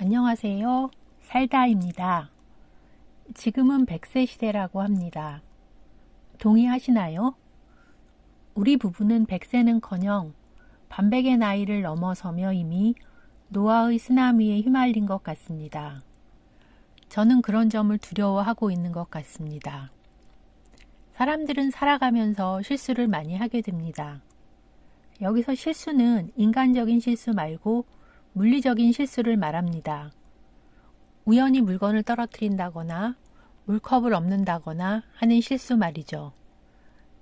안녕하세요. 살다입니다. 지금은 100세 시대라고 합니다. 동의하시나요? 우리 부부는 100세는커녕 반백의 나이를 넘어서며 이미 노화의 쓰나미에 휘말린 것 같습니다. 저는 그런 점을 두려워하고 있는 것 같습니다. 사람들은 살아가면서 실수를 많이 하게 됩니다. 여기서 실수는 인간적인 실수 말고 물리적인 실수를 말합니다. 우연히 물건을 떨어뜨린다거나 물컵을 엎는다거나 하는 실수 말이죠.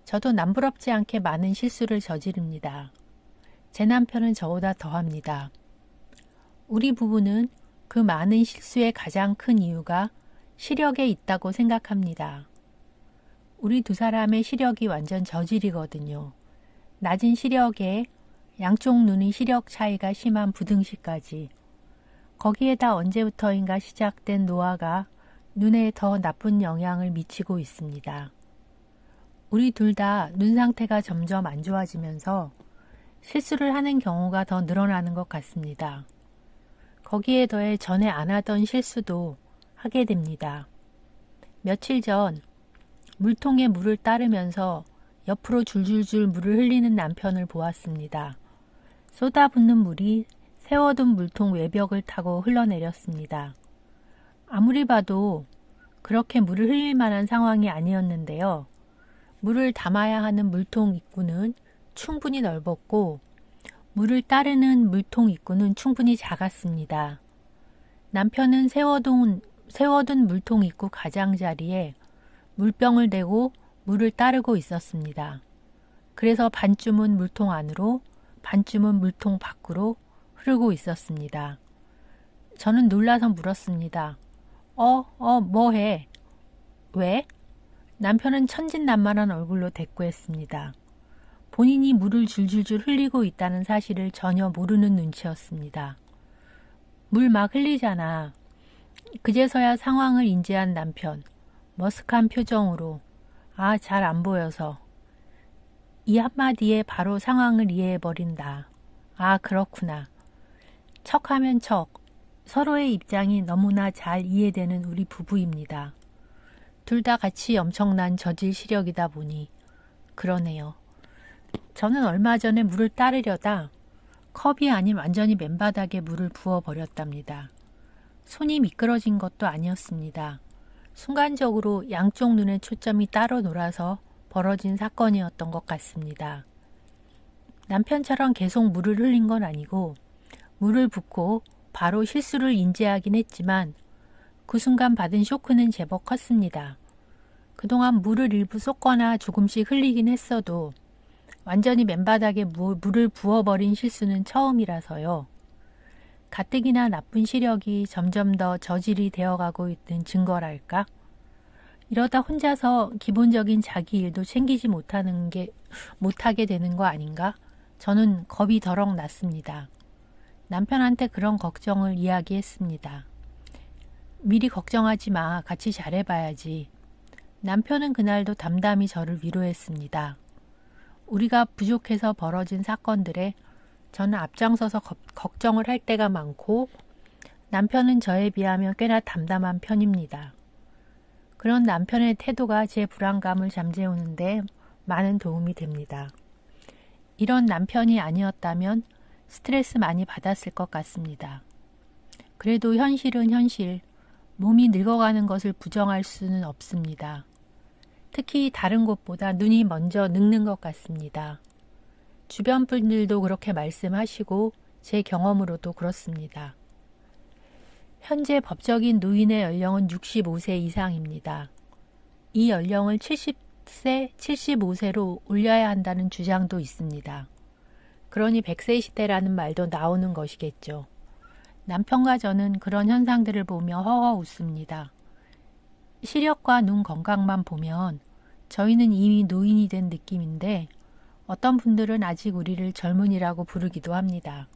저도 남부럽지 않게 많은 실수를 저지릅니다. 제 남편은 저보다 더합니다. 우리 부부는 그 많은 실수의 가장 큰 이유가 시력에 있다고 생각합니다. 우리 두 사람의 시력이 완전 저질이거든요. 낮은 시력에 양쪽 눈의 시력 차이가 심한 부등시까지. 거기에다 언제부터인가 시작된 노화가 눈에 더 나쁜 영향을 미치고 있습니다. 우리 둘 다 눈 상태가 점점 안 좋아지면서 실수를 하는 경우가 더 늘어나는 것 같습니다. 거기에 더해 전에 안 하던 실수도 하게 됩니다. 며칠 전 물통에 물을 따르면서 옆으로 줄줄줄 물을 흘리는 남편을 보았습니다. 쏟아붓는 물이 세워둔 물통 외벽을 타고 흘러내렸습니다. 아무리 봐도 그렇게 물을 흘릴 만한 상황이 아니었는데요. 물을 담아야 하는 물통 입구는 충분히 넓었고 물을 따르는 물통 입구는 충분히 작았습니다. 남편은 세워둔 물통 입구 가장자리에 물병을 대고 물을 따르고 있었습니다. 그래서 반쯤은 물통 안으로 반쯤은 물통 밖으로 흐르고 있었습니다. 저는 놀라서 물었습니다. 뭐해? 왜? 남편은 천진난만한 얼굴로 대꾸했습니다. 본인이 물을 줄줄줄 흘리고 있다는 사실을 전혀 모르는 눈치였습니다. 물 막 흘리잖아. 그제서야 상황을 인지한 남편, 머쓱한 표정으로 잘 안 보여서. 이 한마디에 바로 상황을 이해해버린다. 그렇구나. 척하면 척. 서로의 입장이 너무나 잘 이해되는 우리 부부입니다. 둘 다 같이 엄청난 저질 시력이다 보니 그러네요. 저는 얼마 전에 물을 따르려다 컵이 아닌 완전히 맨바닥에 물을 부어버렸답니다. 손이 미끄러진 것도 아니었습니다. 순간적으로 양쪽 눈의 초점이 따로 놀아서 벌어진 사건이었던 것 같습니다. 남편처럼 계속 물을 흘린 건 아니고 물을 붓고 바로 실수를 인지하긴 했지만 그 순간 받은 쇼크는 제법 컸습니다. 그동안 물을 일부 쏟거나 조금씩 흘리긴 했어도 완전히 맨바닥에 물을 부어버린 실수는 처음이라서요. 가뜩이나 나쁜 시력이 점점 더 저질이 되어가고 있는 증거랄까? 이러다 혼자서 기본적인 자기 일도 챙기지 못하게 되는 거 아닌가? 저는 겁이 더럭 났습니다. 남편한테 그런 걱정을 이야기했습니다. 미리 걱정하지 마. 같이 잘해봐야지. 남편은 그날도 담담히 저를 위로했습니다. 우리가 부족해서 벌어진 사건들에 저는 앞장서서 걱정을 할 때가 많고 남편은 저에 비하면 꽤나 담담한 편입니다. 그런 남편의 태도가 제 불안감을 잠재우는데 많은 도움이 됩니다. 이런 남편이 아니었다면 스트레스 많이 받았을 것 같습니다. 그래도 현실은 현실, 몸이 늙어가는 것을 부정할 수는 없습니다. 특히 다른 곳보다 눈이 먼저 늙는 것 같습니다. 주변 분들도 그렇게 말씀하시고 제 경험으로도 그렇습니다. 현재 법적인 노인의 연령은 65세 이상입니다. 이 연령을 70세, 75세로 올려야 한다는 주장도 있습니다. 그러니 100세 시대라는 말도 나오는 것이겠죠. 남편과 저는 그런 현상들을 보며 허허 웃습니다. 시력과 눈 건강만 보면 저희는 이미 노인이 된 느낌인데 어떤 분들은 아직 우리를 젊은이라고 부르기도 합니다.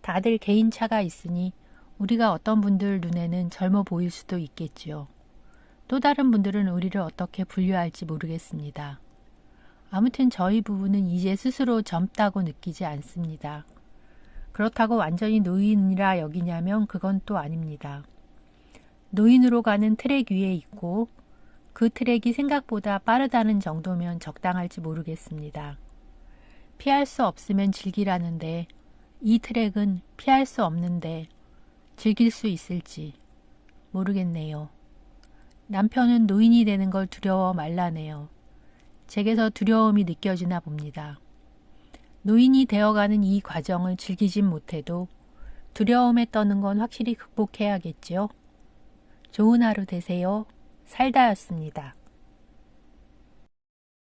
다들 개인차가 있으니 우리가 어떤 분들 눈에는 젊어 보일 수도 있겠지요. 또 다른 분들은 우리를 어떻게 분류할지 모르겠습니다. 아무튼 저희 부부는 이제 스스로 젊다고 느끼지 않습니다. 그렇다고 완전히 노인이라 여기냐면 그건 또 아닙니다. 노인으로 가는 트랙 위에 있고 그 트랙이 생각보다 빠르다는 정도면 적당할지 모르겠습니다. 피할 수 없으면 즐기라는데 이 트랙은 피할 수 없는데 즐길 수 있을지 모르겠네요. 남편은 노인이 되는 걸 두려워 말라네요. 제게서 두려움이 느껴지나 봅니다. 노인이 되어가는 이 과정을 즐기진 못해도 두려움에 떠는 건 확실히 극복해야겠지요. 좋은 하루 되세요. 살다였습니다.